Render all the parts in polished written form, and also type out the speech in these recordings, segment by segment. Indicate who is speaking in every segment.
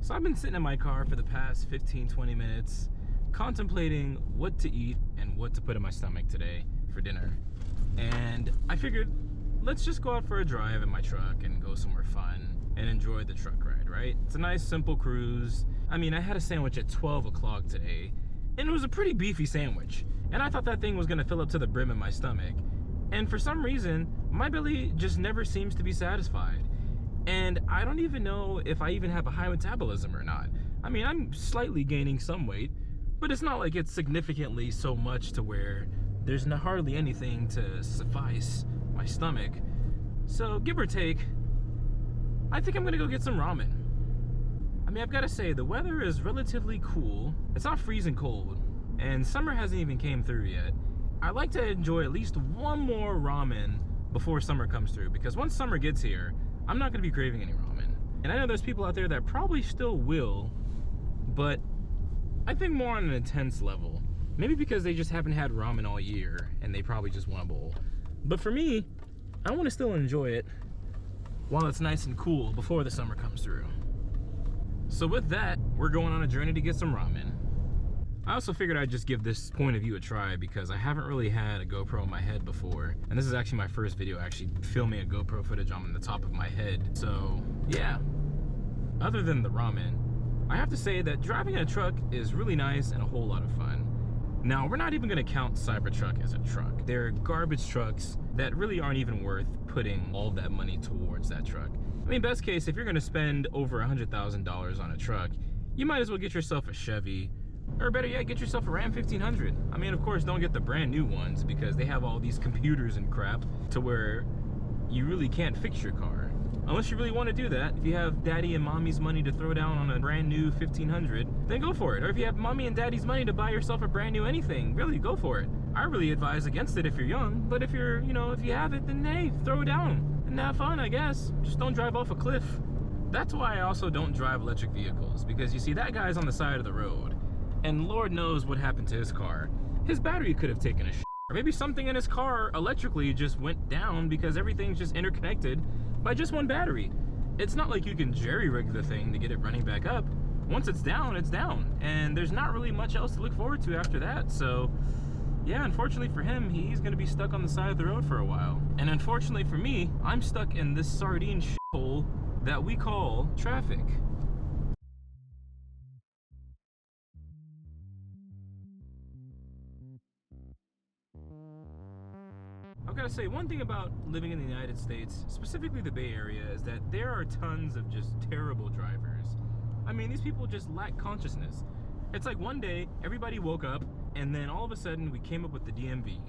Speaker 1: So I've been sitting in my car for the past 15-20 minutes contemplating what to eat and what to put in my stomach today for dinner. And I figured, let's just go out for a drive in my truck and go somewhere fun and enjoy the truck ride, right? It's a nice simple cruise. I mean, I had a sandwich at 12 o'clock today, and it was a pretty beefy sandwich. And I thought that thing was gonna fill up to the brim in my stomach. And for some reason, my belly just never seems to be satisfied. And I don't even know if I even have a high metabolism or not. I mean, I'm slightly gaining some weight, but it's not like it's significantly so much to where there's hardly anything to suffice my stomach. So give or take, I think I'm gonna go get some ramen. I mean, I've gotta say, the weather is relatively cool. It's not freezing cold, and summer hasn't even came through yet. I like to enjoy at least one more ramen before summer comes through, because once summer gets here, I'm not gonna be craving any ramen. And I know there's people out there that probably still will, but I think more on an intense level. Maybe because they just haven't had ramen all year and they probably just want a bowl. But for me, I wanna still enjoy it while it's nice and cool before the summer comes through. So with that, we're going on a journey to get some ramen. I also figured I'd just give this point of view a try because I haven't really had a GoPro in my head before. And this is actually my first video actually filming a GoPro footage on the top of my head. So yeah, other than the ramen, I have to say that driving a truck is really nice and a whole lot of fun. Now, we're not even gonna count Cybertruck as a truck. They're garbage trucks that really aren't even worth putting all that money towards that truck. I mean, best case, if you're gonna spend over $100,000 on a truck, you might as well get yourself a Chevy, or better yet, get yourself a Ram 1500. I mean, of course, don't get the brand new ones because they have all these computers and crap to where you really can't fix your car. Unless you really want to do that. If you have daddy and mommy's money to throw down on a brand new 1500, then go for it. Or if you have mommy and daddy's money to buy yourself a brand new anything, really go for it. I really advise against it if you're young, but if you're, if you have it, then hey, throw it down and have fun, I guess. Just don't drive off a cliff. That's why I also don't drive electric vehicles, because you see, that guy's on the side of the road, and Lord knows what happened to his car. His battery could have taken a shit. Or maybe something in his car electrically just went down because everything's just interconnected by just one battery. It's not like you can jerry-rig the thing to get it running back up. Once it's down, and there's not really much else to look forward to after that. So yeah, unfortunately for him, he's gonna be stuck on the side of the road for a while. And unfortunately for me, I'm stuck in this sardine shithole that we call traffic. I've got to say, one thing about living in the United States, specifically the Bay Area, is that there are tons of just terrible drivers. I mean, these people just lack consciousness. It's like one day, everybody woke up, and then all of a sudden, we came up with the DMV.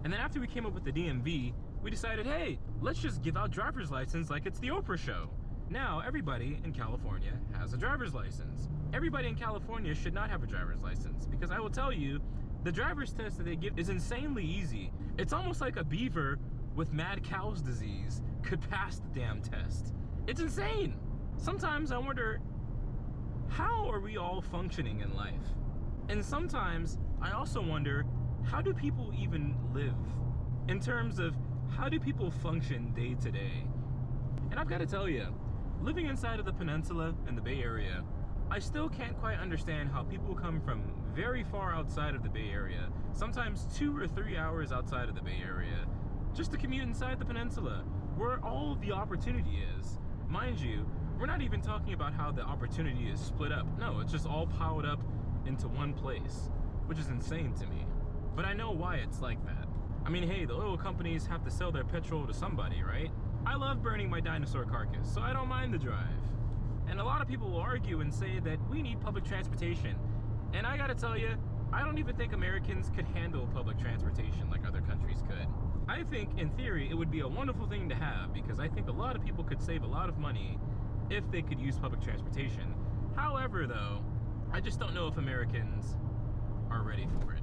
Speaker 1: And then after we came up with the DMV, we decided, hey, let's just give out driver's license like it's the Oprah show. Now, everybody in California has a driver's license. Everybody in California should not have a driver's license, because I will tell you, the driver's test that they give is insanely easy. It's almost like a beaver with mad cow's disease could pass the damn test. It's insane. Sometimes I wonder, how are we all functioning in life? And sometimes I also wonder, how do people even live? In terms of, how do people function day to day? And I've got to tell you, living inside of the peninsula and the Bay Area, I still can't quite understand how people come from very far outside of the Bay Area, sometimes 2 or 3 hours outside of the Bay Area, just to commute inside the peninsula, where all of the opportunity is. Mind you, we're not even talking about how the opportunity is split up. No, it's just all piled up into one place, which is insane to me. But I know why it's like that. I mean, hey, the oil companies have to sell their petrol to somebody, right? I love burning my dinosaur carcass, so I don't mind the drive. And a lot of people will argue and say that we need public transportation. And I gotta tell you, I don't even think Americans could handle public transportation like other countries could. I think, in theory, it would be a wonderful thing to have, because I think a lot of people could save a lot of money if they could use public transportation. However, though, I just don't know if Americans are ready for it.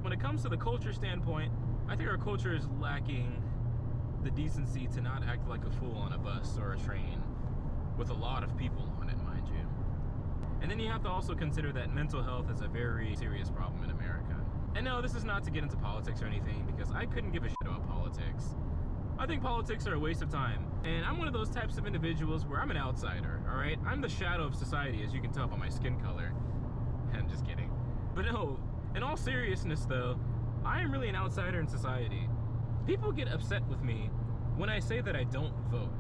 Speaker 1: When it comes to the culture standpoint, I think our culture is lacking the decency to not act like a fool on a bus or a train with a lot of people on it, mind you. And then you have to also consider that mental health is a very serious problem in America. And no, this is not to get into politics or anything, because I couldn't give a shit about politics. I think politics are a waste of time. And I'm one of those types of individuals where I'm an outsider, all right? I'm the shadow of society, as you can tell by my skin color. I'm just kidding. But no, in all seriousness though, I am really an outsider in society. People get upset with me when I say that I don't vote.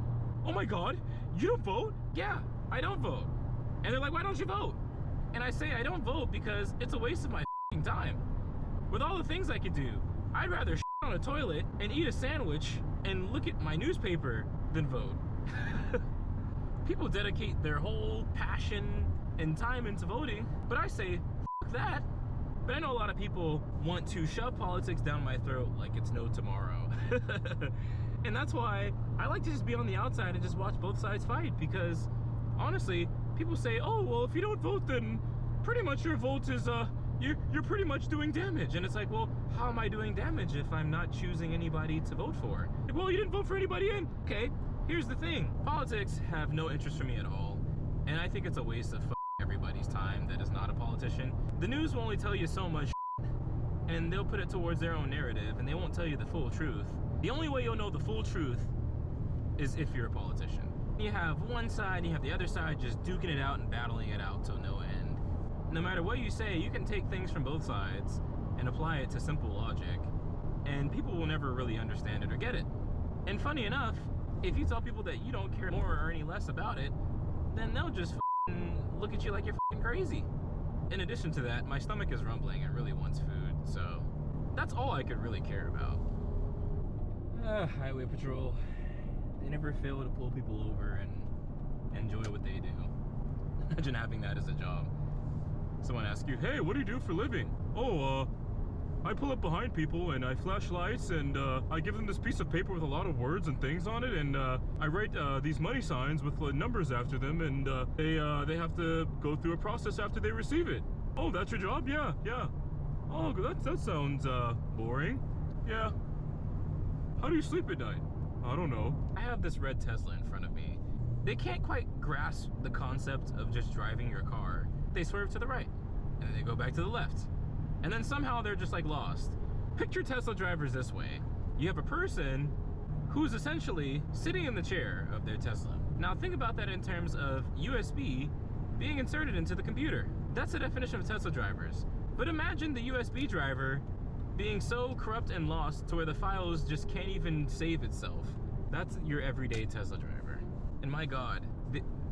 Speaker 1: Oh my God, you don't vote? Yeah, I don't vote. And they're like, why don't you vote? And I say I don't vote because it's a waste of my time. With all the things I could do, I'd rather on a toilet and eat a sandwich and look at my newspaper than vote. People dedicate their whole passion and time into voting, but I say, f that. But I know a lot of people want to shove politics down my throat like it's no tomorrow. And that's why I like to just be on the outside and just watch both sides fight, because honestly, people say, oh, well, if you don't vote, then pretty much your vote is, you're pretty much doing damage. And it's like, well, how am I doing damage if I'm not choosing anybody to vote for? Like, well, you didn't vote for anybody in. Okay, here's the thing. Politics have no interest for me at all. And I think it's a waste of everybody's time that is not a politician. The news will only tell you so much, and they'll put it towards their own narrative, and they won't tell you the full truth. The only way you'll know the full truth is if you're a politician. You have one side, and you have the other side just duking it out and battling it out till no end. No matter what you say, you can take things from both sides and apply it to simple logic, and people will never really understand it or get it. And funny enough, if you tell people that you don't care more or any less about it, then they'll just look at you like you're crazy. In addition to that, my stomach is rumbling and really wants food, so that's all I could really care about. Highway patrol, they never fail to pull people over and enjoy what they do. Imagine having that as a job. Someone asks you, hey, what do you do for a living? Oh, I pull up behind people and I flash lights and I give them this piece of paper with a lot of words and things on it, and I write these money signs with numbers after them, and they have to go through a process after they receive it. Oh, that's your job? Yeah, yeah. Oh, that sounds boring. Yeah. How do you sleep at night? I don't know. I have this red Tesla in front of me. They can't quite grasp the concept of just driving your car. They swerve to the right, and then they go back to the left. And then somehow they're just like lost. Picture Tesla drivers this way. You have a person who's essentially sitting in the chair of their Tesla. Now think about that in terms of USB being inserted into the computer. That's the definition of Tesla drivers. But imagine the USB driver being so corrupt and lost to where the files just can't even save itself. That's your everyday Tesla driver. And my God,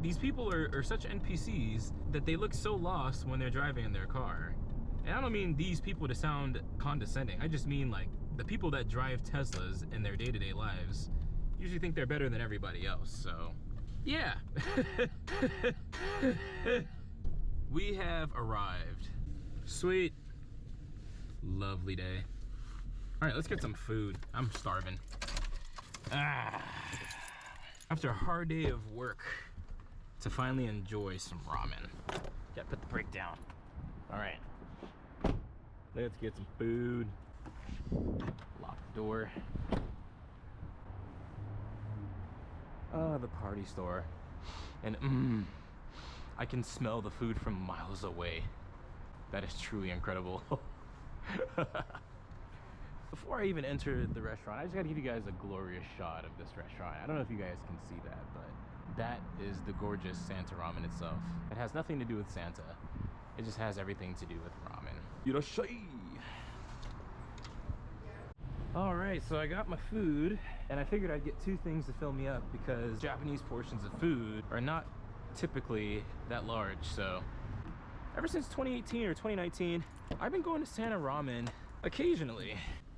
Speaker 1: these people are such NPCs that they look so lost when they're driving in their car. And I don't mean these people to sound condescending. I just mean like the people that drive Teslas in their day-to-day lives usually think they're better than everybody else, so yeah. We have arrived. Sweet. Lovely day. All right, let's get some food. I'm starving. After a hard day of work, to finally enjoy some ramen. Gotta put the brake down. All right. Let's get some food. Lock the door. Oh, the party store. And I can smell the food from miles away. That is truly incredible. Before I even enter the restaurant, I just gotta give you guys a glorious shot of this restaurant. I don't know if you guys can see that, but that is the gorgeous Santa ramen itself. It has nothing to do with Santa. It just has everything to do with ramen. Irashai! All right, so I got my food, and I figured I'd get two things to fill me up because Japanese portions of food are not typically that large. So ever since 2018 or 2019, I've been going to Santa Ramen occasionally.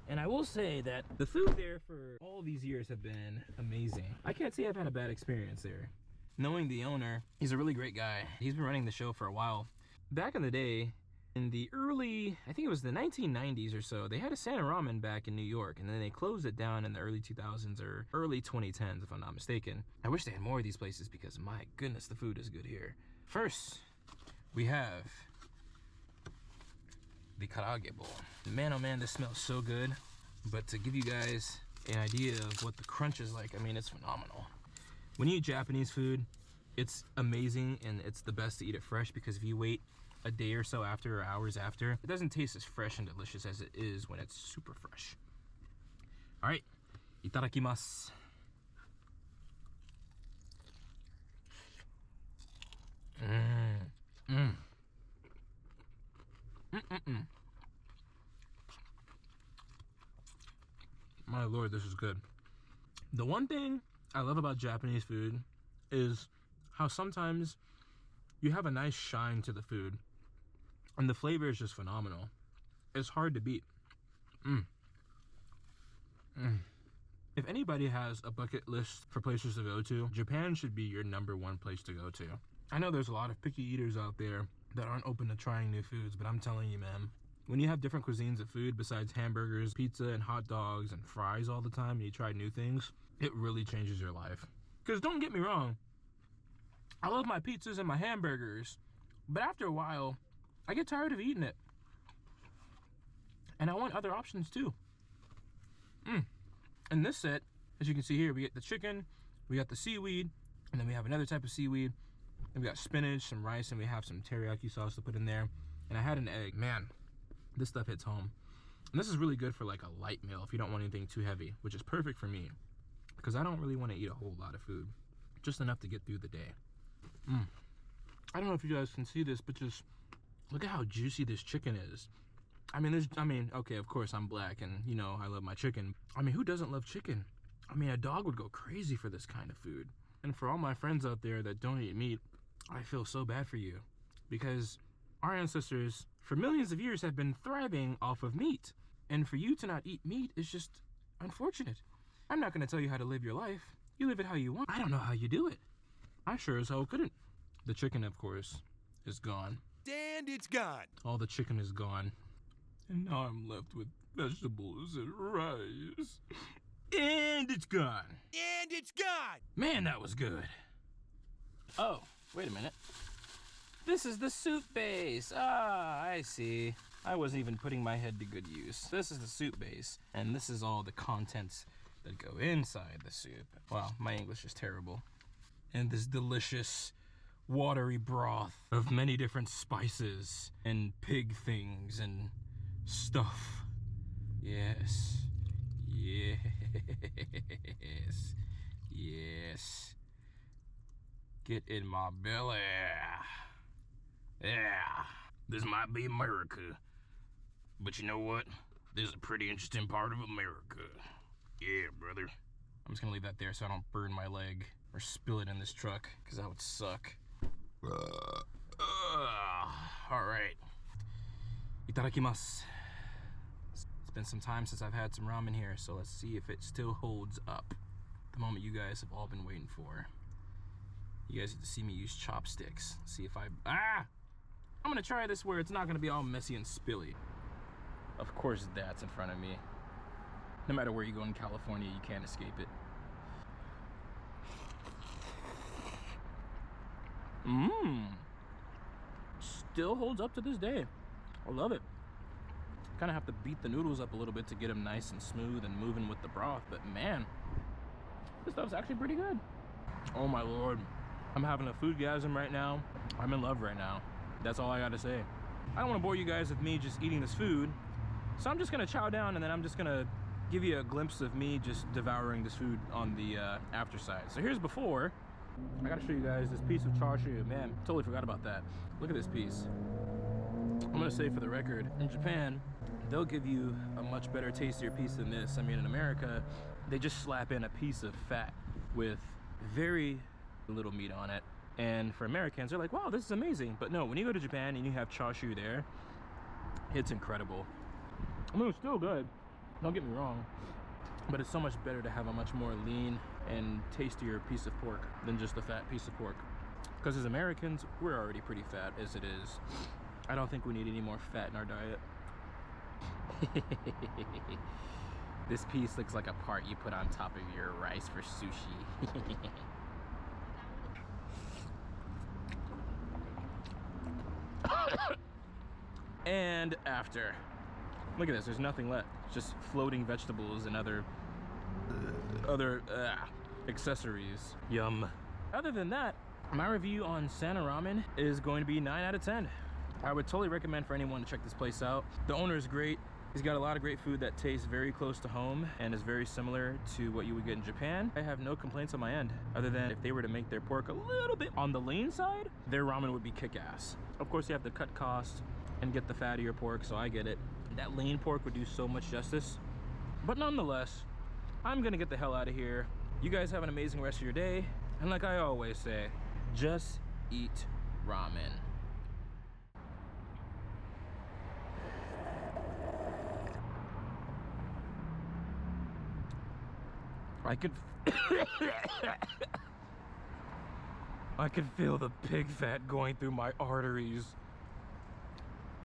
Speaker 1: And I will say that the food there for all these years have been amazing. I can't say I've had a bad experience there. Knowing the owner, he's a really great guy. He's been running the show for a while. Back in the day, in the early, I think it was the 1990s or so, they had a Santa Ramen back in New York, and then they closed it down in the early 2000s or early 2010s, if I'm not mistaken. I wish they had more of these places because my goodness, the food is good here. First, we have the karaage bowl. Man, oh man, this smells so good. But to give you guys an idea of what the crunch is like, I mean, it's phenomenal. When you eat Japanese food, it's amazing, and it's the best to eat it fresh, because if you wait a day or so after, or hours after, it doesn't taste as fresh and delicious as it is when it's super fresh. All right, Itadakimasu. My lord, this is good. The one thing I love about Japanese food is how sometimes you have a nice shine to the food and the flavor is just phenomenal. It's hard to beat. If anybody has a bucket list for places to go to, Japan should be your #1 place to go to. I know there's a lot of picky eaters out there that aren't open to trying new foods, but I'm telling you, man, when you have different cuisines of food besides hamburgers, pizza, and hot dogs, and fries all the time, and you try new things, it really changes your life. Because don't get me wrong, I love my pizzas and my hamburgers, but after a while, I get tired of eating it. And I want other options too. In this set, as you can see here, we get the chicken, we got the seaweed, and then we have another type of seaweed, and we got spinach, some rice, and we have some teriyaki sauce to put in there. And I had an egg. Man, this stuff hits home. And this is really good for like a light meal if you don't want anything too heavy, which is perfect for me because I don't really want to eat a whole lot of food, just enough to get through the day. I don't know if you guys can see this, but just look at how juicy this chicken is. I mean, okay, of course I'm black and, you know, I love my chicken. I mean, who doesn't love chicken? I mean, a dog would go crazy for this kind of food. And for all my friends out there that don't eat meat, I feel so bad for you because our ancestors for millions of years have been thriving off of meat. And for you to not eat meat is just unfortunate. I'm not going to tell you how to live your life. You live it how you want. I don't know how you do it. I sure as hell couldn't. The chicken, of course, is gone.
Speaker 2: And it's gone.
Speaker 1: All the chicken is gone. And now I'm left with vegetables and rice. And it's gone.
Speaker 2: And it's gone.
Speaker 1: Man, that was good. Oh, wait a minute. This is the soup base. Ah, I see. I wasn't even putting my head to good use. This is the soup base, and this is all the contents that go inside the soup. Wow, my English is terrible. And this delicious, watery broth of many different spices and pig things and stuff. Yes. Yes. Yes. Get in my belly. Yeah. This might be America. But you know what? This is a pretty interesting part of America. Yeah, brother. I'm just gonna leave that there so I don't burn my leg or spill it in this truck, because that would suck. Alright. Itadakimasu. It's been some time since I've had some ramen here, so let's see if it still holds up. The moment you guys have all been waiting for. You guys get to see me use chopsticks. See if I'm gonna try this where it's not gonna be all messy and spilly. Of course that's in front of me. No matter where you go in California, you can't escape it. Still holds up to this day. I love it. Kind of have to beat the noodles up a little bit to get them nice and smooth and moving with the broth, but man, this stuff's actually pretty good. Oh my lord. I'm having a foodgasm right now. I'm in love right now. That's all I gotta say. I don't want to bore you guys with me just eating this food, so I'm just gonna chow down and then I'm just gonna give you a glimpse of me just devouring this food on the after side. So here's before. I gotta show you guys this piece of char siu. Man, totally forgot about that. Look at this piece. I'm gonna say for the record, in Japan, they'll give you a much better, tastier piece than this. I mean, in America, they just slap in a piece of fat with very little meat on it. And for Americans, they're like, wow, this is amazing. But no, when you go to Japan and you have char siu there, it's incredible. I mean, it's still good, don't get me wrong, but it's so much better to have a much more lean and tastier piece of pork than just a fat piece of pork. Because as Americans, we're already pretty fat as it is. I don't think we need any more fat in our diet. This piece looks like a part you put on top of your rice for sushi. And after. Look at this, there's nothing left. Just floating vegetables and other accessories. Yum. Other than that, my review on Sana Ramen is going to be 9 out of 10. I would totally recommend for anyone to check this place out. The owner is great. He's got a lot of great food that tastes very close to home and is very similar to what you would get in Japan. I have no complaints on my end, other than if they were to make their pork a little bit on the lean side, their ramen would be kick-ass. Of course, you have to cut costs and get the fattier pork, so I get it. That lean pork would do so much justice. But nonetheless, I'm gonna get the hell out of here. You guys have an amazing rest of your day. And like I always say, just eat ramen. I could I could feel the pig fat going through my arteries.